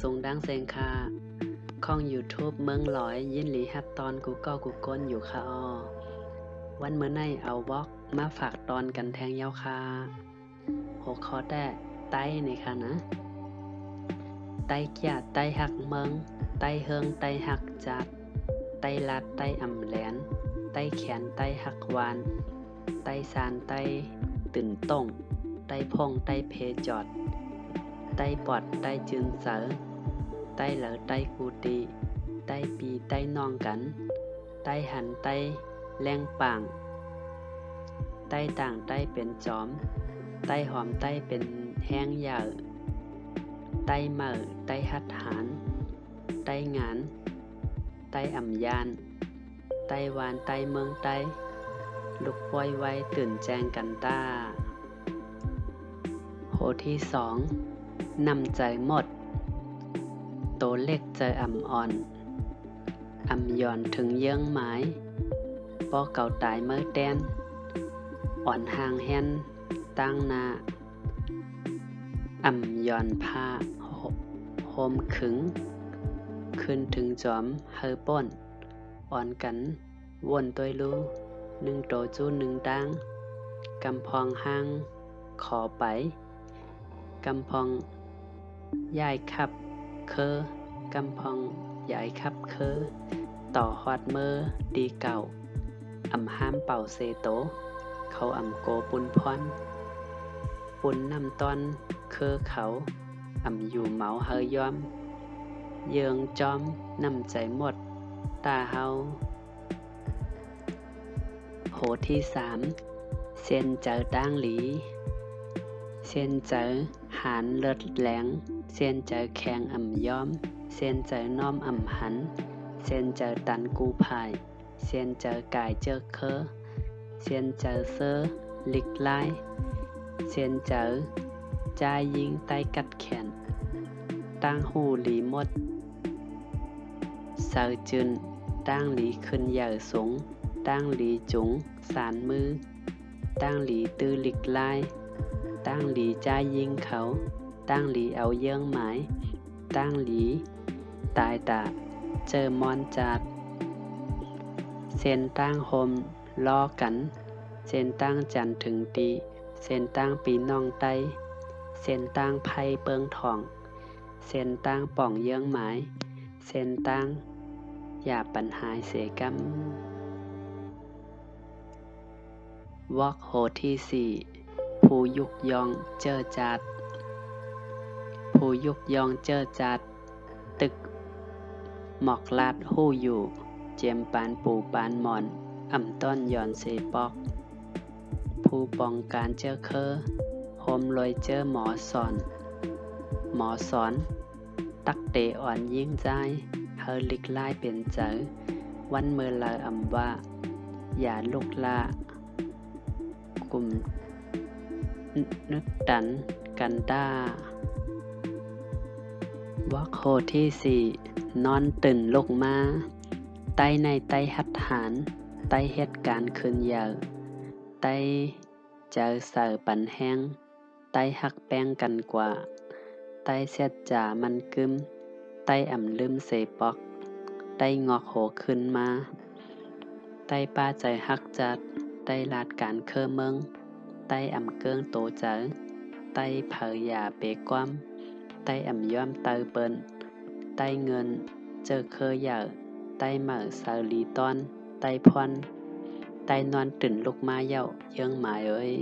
สูงดังเซงค่ะข้อง YouTube เมืองหลอยยินหลีฮับตอนกูก็กูก้นอยู่ค่ะวันเมื่อไนเอาวอกมาฝากตอนกันแทงเย้าค่ะหัวข้อแต้ไต้นี่ค่ะนะไต้เกียไต้หักเมืองไต้เฮิงไต้หักจัดไต้ลัดไต้อ่ำแหลนไต้แขนไต้หักวานไต้ซานไต้ตื่นต้งไต้พงไต้เพจอดไต้ปอดไต้จืนเสอไต้เหลอไต้กูตีไต้ปีไต้นองกันไต้หันไต้แรงป่างไต้ต่างไต้เป็นจอมไต้หอมไต้เป็นแห้งเหย่อไต้เหม่อไต้หัดหานไต้งานไต้อ่ำยานไต้วานไต้เมืองไต้ลุกป่วยไว้ตื่นแจงกันต้าโหที่สองนำใจหมดโตเล็กใจอ่ำอ่อนอ่ำย่อนถึงเยื่องไม้ปอเก่าตายเมื่อแดนอ่อนห่างแฮนตั้งนาอ่ำย่อนผ้าโฮมขึงขึ้นถึงจอมเฮอป่นอ่อนกันวนตัวรู้หนึ่งโตจู้หนึ่งดังกำพองห้างขอไปกำพองย้ายขับเคอกำพองย้ายขับเคอต่อฮอดเมอดีเก่าอ่ำห้ามเป่าเซโตเขาอ่ำโกปุนพรปุนนำตอนเคอเขาอ่ำอยู่เหมาเฮยอมเยืองจอมนำใจหมดตาเฮาโหที่สามเซียนเจอด้างหลีเซียนเจอหานเลิศแหลงเซียนเจอแข็งอ่ำย้อมเซียนเจอน้อมอ่ำหันเซียนเจอตันกูพายเซียนเจอกายเจอเคอเซียนเจอเซอลิกไลเซียนเจอจายยิงใต้กัดแขนตั้งหูหลีมดเซอจุนตั้งหลีขึ้นใหญ่สูงตั้งหลีจุงสานมือตั้งหลีตื้อลิกไลตั้งหลีจายยิงเขาตั้งหลีเอาเยื่องหมายตั้งหลีตายตาเจอมอนจัดเส้นตั้งโฮมล้อกันเส้นตั้งจันถึงตีเส้นตั้งปีน้องไตเส้นตั้งไพ่เปิงทองเส้นตั้งป่องเยื่องหมายเส้นตั้งอย่าปัญหาเสกัมวอกโหที่สี่ผู้ยุกยองเจอจัดผู้ยุกยองเจอจัดตึกหมอกลาดหู้อยู่เจียมปานปูปานหมอนอ่ำต้อนย่อนเสปอกผู้ป้องการเจอเคอโฮมลอยเจอหมอสอนตักเตอ่อนยิ่งใจเฮอลิกไล่เป็นเจอวันเมื่อลาอ่ำว่าอย่าลุกลากลุ่มนึกดันกันด้าวอกโหที่สี่นอนตื่นลุกมาไต้ในไต้หัดหานไต้เหตุการณ์คืนยาวไต้เจอเสือปันแห้งไต้หักแป้งกันกว่าไต้เสียดจ่ามันกึมไต้อ่ำลืมเสปอกไต้งอกโหขึ้นมาไต้ป้าใจหักจัดไต้ลาดการเคอเมืองไต้อ่ำเกิงโตเจอไต้เผยยาเปก้อมไต้อ่ำย้อมเตอเปิ้นไต้เงินเจอเคยใหญ่ไต้เหม่อสาลีตอนไต้พรไต้นอนตื่นลุกมาเย้าเยื่องหมายเอ้ย